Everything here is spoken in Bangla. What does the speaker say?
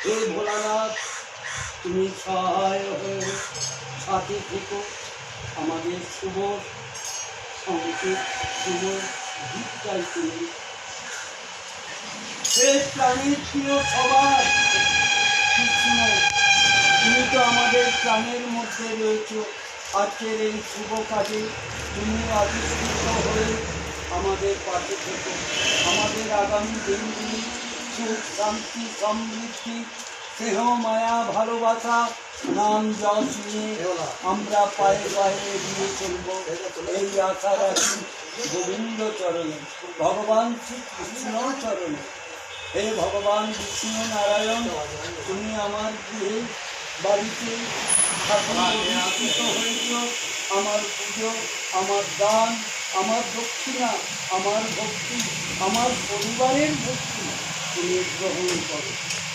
হে ভোলানাথ, তুমি সহায় হয়ে সাথে থেকো, আমাদের শুভ সংকেত, শুভ দিকটাই তুমি। হে প্রাণীর প্রিয় সবার কৃষ্ণ, তুমি তো আমাদের প্রাণের মধ্যে রয়েছো। আজকের এই শুভ কাজে তুমি আবিষ্কৃত হয়ে আমাদের পাশে থেকো। আমাদের আগামী দিনগুলি সুখ, শান্তি, সমৃদ্ধি, স্নেহ, মায়া, ভালোবাসা, নাম যশ নিয়ে আমরা পায়ে পায়ে এগিয়ে চলব, এই আশা রাখি গোবিন্দ চরণে, ভগবান শ্রীকৃষ্ণ চরণে। হে ভগবান বিষ্ণু নারায়ণ, তুমি আমার গৃহে বাড়িতে প্রতিষ্ঠিত হয়েছ। আমার পুজো, আমার দান, আমার দক্ষিণা, আমার ভক্তি, আমার পরিবারের ভক্তি তুমি গ্রহণ করো।